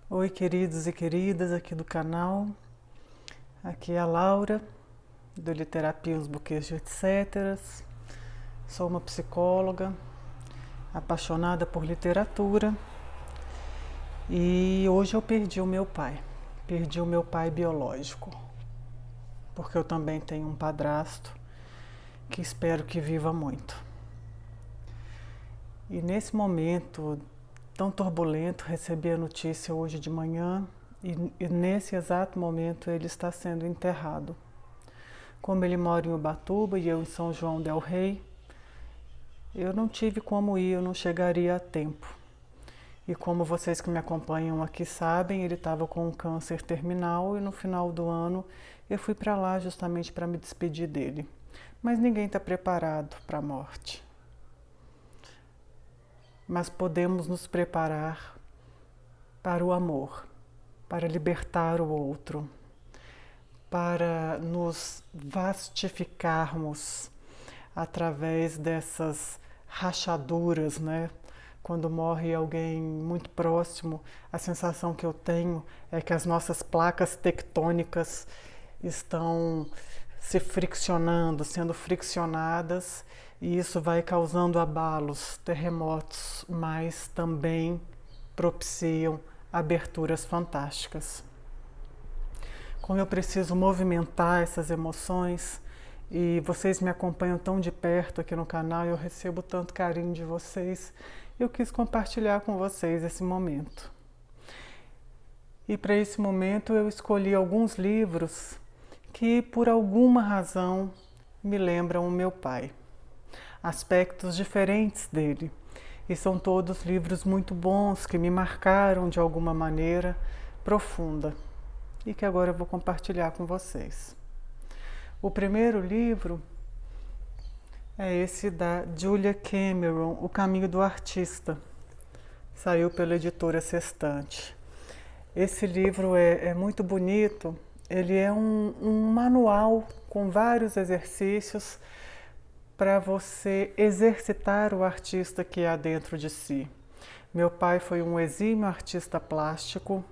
Oi, queridos e queridas aqui do canal. Aqui é a Laura, do Literapias, Os Buquês de Etc. Sou uma psicóloga, apaixonada por literatura. E hoje eu perdi o meu pai. Perdi o meu pai biológico. Porque eu também tenho um padrasto que espero que viva muito. E nesse momento tão turbulento, recebi a notícia hoje de manhã e nesse exato momento ele está sendo enterrado. Como ele mora em Ubatuba e eu em São João del Rei, eu não tive como ir, eu não chegaria a tempo. E como vocês que me acompanham aqui sabem, ele estava com um câncer terminal e no final do ano eu fui para lá justamente para me despedir dele. Mas ninguém está preparado para a morte. Mas podemos nos preparar para o amor, para libertar o outro, para nos vastificarmos através dessas rachaduras, né? Quando morre alguém muito próximo, a sensação que eu tenho é que as nossas placas tectônicas estão se friccionando, sendo friccionadas, e isso vai causando abalos, terremotos, mas também propiciam aberturas fantásticas. Como eu preciso movimentar essas emoções e vocês me acompanham tão de perto aqui no canal, eu recebo tanto carinho de vocês, eu quis compartilhar com vocês esse momento. E para esse momento eu escolhi alguns livros que por alguma razão me lembram o meu pai. Aspectos diferentes dele. E são todos livros muito bons que me marcaram de alguma maneira profunda e que agora eu vou compartilhar com vocês. O primeiro livro é esse da Julia Cameron, O Caminho do Artista. Saiu pela editora Sextante. Esse livro é muito bonito. Ele é um manual com vários exercícios para você exercitar o artista que há dentro de si. Meu pai foi um exímio artista plástico,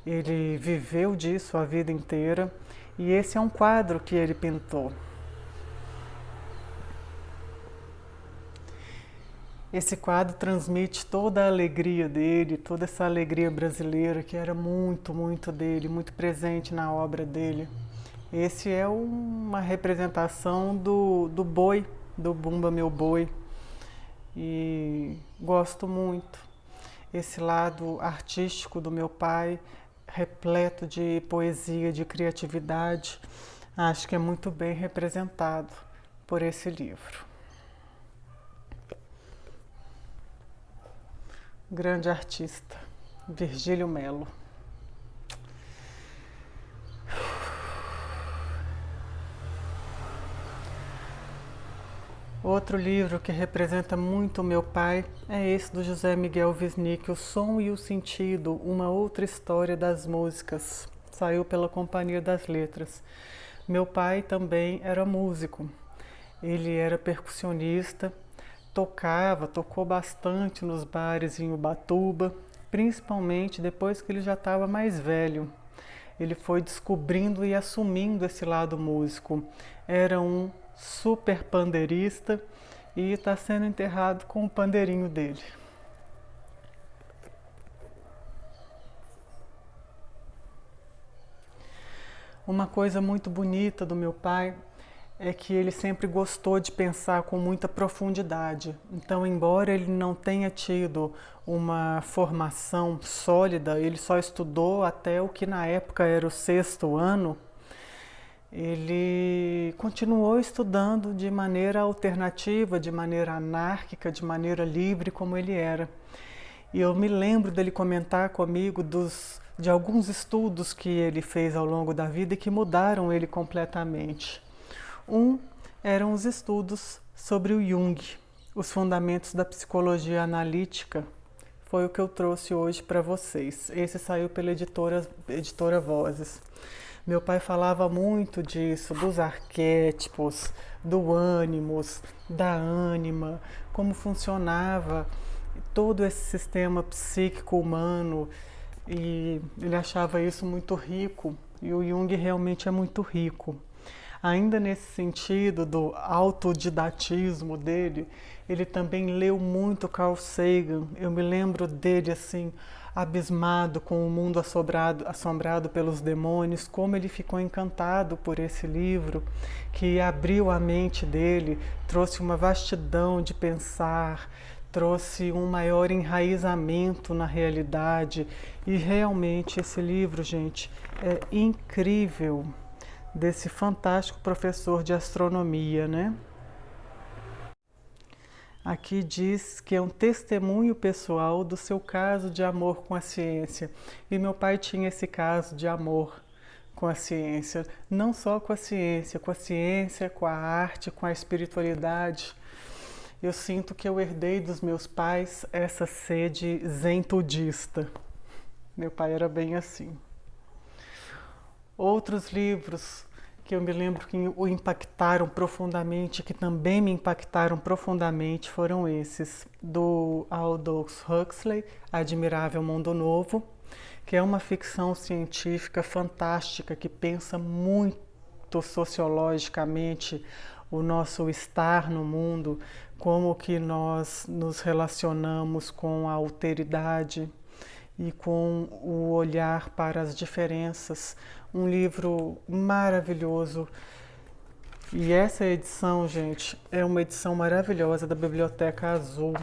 ele viveu disso a vida inteira e esse é um quadro que ele pintou. Esse quadro transmite toda a alegria dele, toda essa alegria brasileira que era muito, muito dele, muito presente na obra dele. Esse é uma representação do boi, do Bumba Meu Boi, e gosto muito. Esse lado artístico do meu pai, repleto de poesia, de criatividade, acho que é muito bem representado por esse livro. Grande artista, Virgílio Melo. Outro livro que representa muito o meu pai é esse do José Miguel Wisnik, O Som e o Sentido, uma outra história das músicas. Saiu pela Companhia das Letras. Meu pai também era músico. Ele era percussionista, tocou bastante nos bares em Ubatuba, principalmente depois que ele já estava mais velho. Ele foi descobrindo e assumindo esse lado músico. Era um super pandeirista e está sendo enterrado com o pandeirinho dele. Uma coisa muito bonita do meu pai é que ele sempre gostou de pensar com muita profundidade. Então, embora ele não tenha tido uma formação sólida, ele só estudou até o que na época era o 6º ano, ele continuou estudando de maneira alternativa, de maneira anárquica, de maneira livre, como ele era. E eu me lembro dele comentar comigo de alguns estudos que ele fez ao longo da vida e que mudaram ele completamente. Um eram os estudos sobre o Jung, os fundamentos da psicologia analítica. Foi o que eu trouxe hoje para vocês. Esse saiu pela editora Vozes. Meu pai falava muito disso, dos arquétipos, do ânimos, da ânima, como funcionava todo esse sistema psíquico humano, e ele achava isso muito rico, e o Jung realmente é muito rico. Ainda nesse sentido do autodidatismo dele, ele também leu muito Carl Sagan. Eu me lembro dele assim, abismado com o mundo assombrado pelos demônios, como ele ficou encantado por esse livro, que abriu a mente dele, trouxe uma vastidão de pensar, trouxe um maior enraizamento na realidade. E realmente esse livro, gente, é incrível, desse fantástico professor de astronomia, né? Aqui diz que é um testemunho pessoal do seu caso de amor com a ciência. E meu pai tinha esse caso de amor com a ciência, não só com a ciência, com a arte, com a espiritualidade. Eu sinto que eu herdei dos meus pais essa sede zen-tudista. Meu pai era bem assim. Outros livros que eu me lembro que o impactaram profundamente, que também me impactaram profundamente, foram esses, do Aldous Huxley, Admirável Mundo Novo, que é uma ficção científica fantástica, que pensa muito sociologicamente o nosso estar no mundo, como que nós nos relacionamos com a alteridade e com o olhar para as diferenças. Um livro maravilhoso. E essa edição, gente, é uma edição maravilhosa da Biblioteca Azul.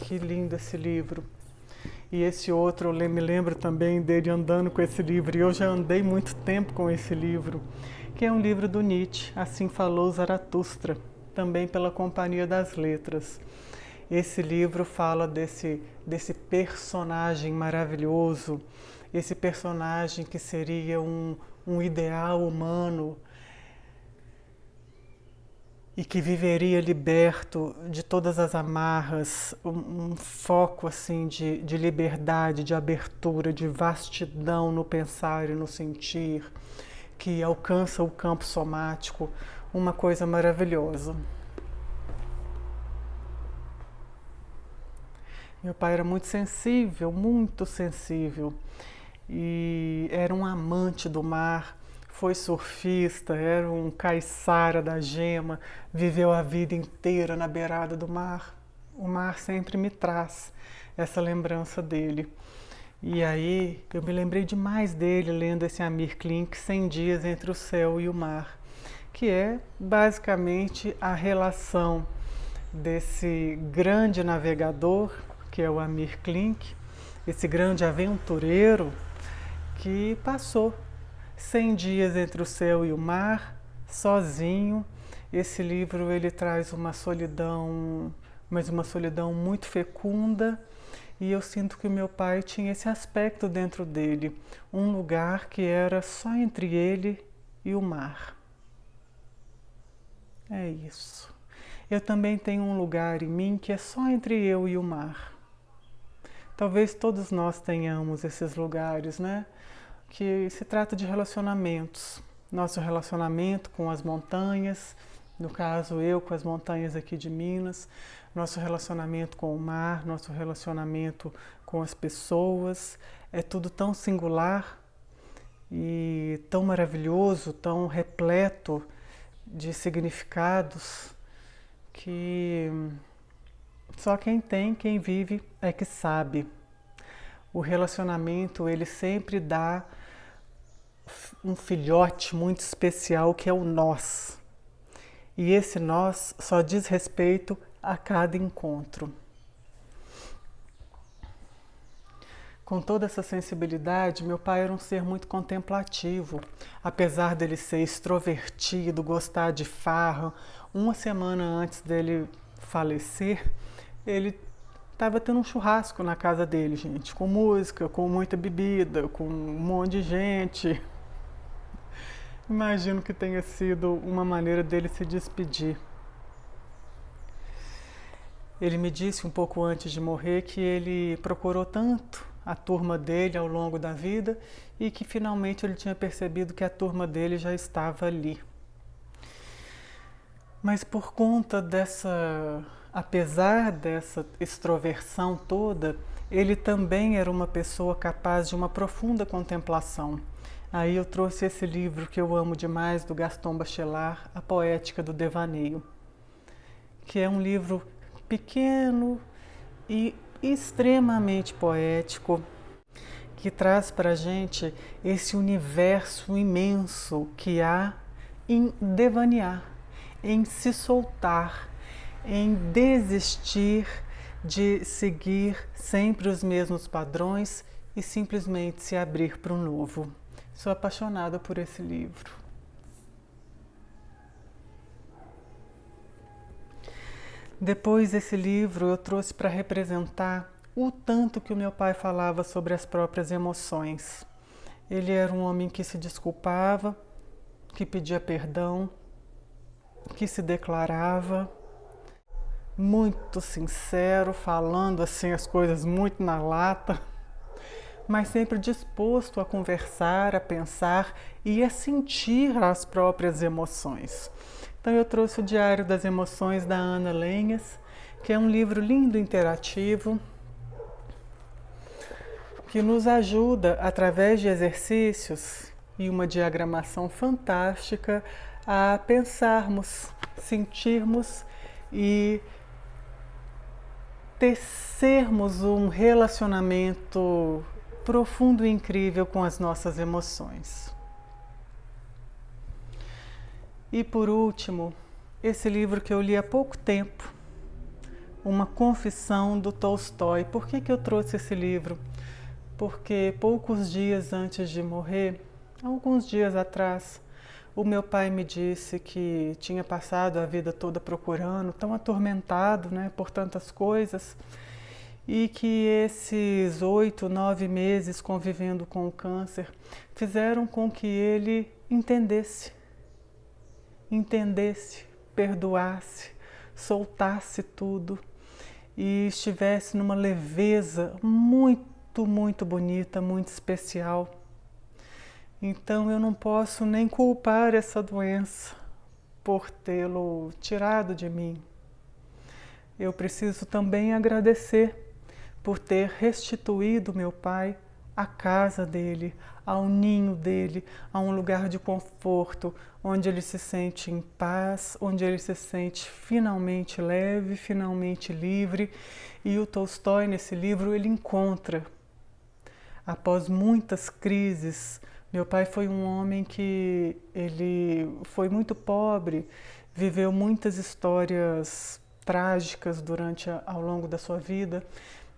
Que lindo esse livro. E esse outro, eu me lembro também dele andando com esse livro, e eu já andei muito tempo com esse livro, que é um livro do Nietzsche, Assim Falou Zaratustra, também pela Companhia das Letras. Esse livro fala desse personagem maravilhoso, esse personagem que seria um ideal humano e que viveria liberto de todas as amarras, um foco assim de liberdade, de abertura, de vastidão no pensar e no sentir, que alcança o campo somático, uma coisa maravilhosa. Meu pai era muito sensível, e era um amante do mar, foi surfista, era um caiçara da gema, viveu a vida inteira na beirada do mar. O mar sempre me traz essa lembrança dele. E aí eu me lembrei demais dele lendo esse Amir Klink, 100 Dias entre o Céu e o Mar, que é basicamente a relação desse grande navegador, que é o Amir Klink, esse grande aventureiro que passou 100 dias entre o céu e o mar, sozinho. Esse livro ele traz uma solidão, mas uma solidão muito fecunda, e eu sinto que o meu pai tinha esse aspecto dentro dele, um lugar que era só entre ele e o mar. É isso. Eu também tenho um lugar em mim que é só entre eu e o mar. Talvez todos nós tenhamos esses lugares, né? Que se trata de relacionamentos. Nosso relacionamento com as montanhas, no caso eu com as montanhas aqui de Minas, nosso relacionamento com o mar, nosso relacionamento com as pessoas, é tudo tão singular e tão maravilhoso, tão repleto de significados, que só quem tem, quem vive, é que sabe. O relacionamento, ele sempre dá um filhote muito especial, que é o nós. E esse nós só diz respeito a cada encontro. Com toda essa sensibilidade, meu pai era um ser muito contemplativo. Apesar dele ser extrovertido, gostar de farra, uma semana antes dele falecer, ele estava tendo um churrasco na casa dele, gente, com música, com muita bebida, com um monte de gente. Imagino que tenha sido uma maneira dele se despedir. Ele me disse um pouco antes de morrer que ele procurou tanto a turma dele ao longo da vida e que finalmente ele tinha percebido que a turma dele já estava ali. Mas por conta dessa apesar dessa extroversão toda, ele também era uma pessoa capaz de uma profunda contemplação. Aí eu trouxe esse livro que eu amo demais, do Gaston Bachelard, A Poética do Devaneio, que é um livro pequeno e extremamente poético, que traz para a gente esse universo imenso que há em devanear, em se soltar, em desistir de seguir sempre os mesmos padrões e simplesmente se abrir para o novo. Sou apaixonada por esse livro. Depois, esse livro eu trouxe para representar o tanto que o meu pai falava sobre as próprias emoções. Ele era um homem que se desculpava, que pedia perdão, que se declarava, muito sincero, falando assim as coisas muito na lata, mas sempre disposto a conversar, a pensar e a sentir as próprias emoções. Então eu trouxe o Diário das Emoções da Ana Lenhas, que é um livro lindo, interativo, que nos ajuda, através de exercícios e uma diagramação fantástica, a pensarmos, sentirmos e tecermos um relacionamento profundo e incrível com as nossas emoções. E por último, esse livro que eu li há pouco tempo, Uma Confissão, do Tolstói. Por que eu trouxe esse livro? Porque poucos dias antes de morrer, alguns dias atrás, o meu pai me disse que tinha passado a vida toda procurando, tão atormentado, né, por tantas coisas, e que esses 8, 9 meses convivendo com o câncer fizeram com que ele entendesse, perdoasse, soltasse tudo e estivesse numa leveza muito bonita, muito especial. Então eu não posso nem culpar essa doença por tê-lo tirado de mim. Eu preciso também agradecer por ter restituído meu pai à casa dele, ao ninho dele, a um lugar de conforto, onde ele se sente em paz, onde ele se sente finalmente leve, finalmente livre. E o Tolstói, nesse livro, ele encontra, após muitas crises, meu pai foi um homem que ele foi muito pobre, viveu muitas histórias trágicas ao longo da sua vida,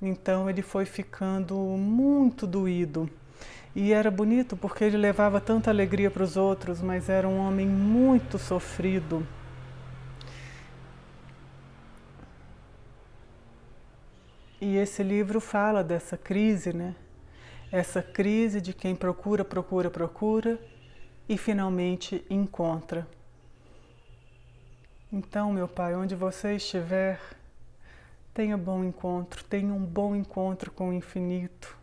então ele foi ficando muito doído. E era bonito porque ele levava tanta alegria para os outros, mas era um homem muito sofrido. E esse livro fala dessa crise, né? Essa crise de quem procura e finalmente encontra. Então, meu pai, onde você estiver, tenha bom encontro, tenha um bom encontro com o infinito,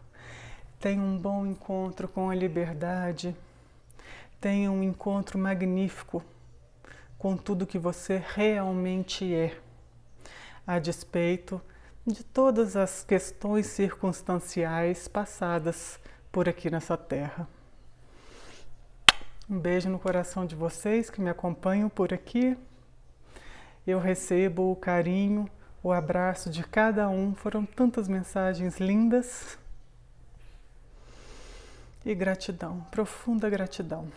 tenha um bom encontro com a liberdade, tenha um encontro magnífico com tudo que você realmente é, a despeito de todas as questões circunstanciais passadas por aqui nessa terra. Um beijo no coração de vocês que me acompanham por aqui. Eu recebo o carinho, o abraço de cada um. Foram tantas mensagens lindas. E gratidão, profunda gratidão.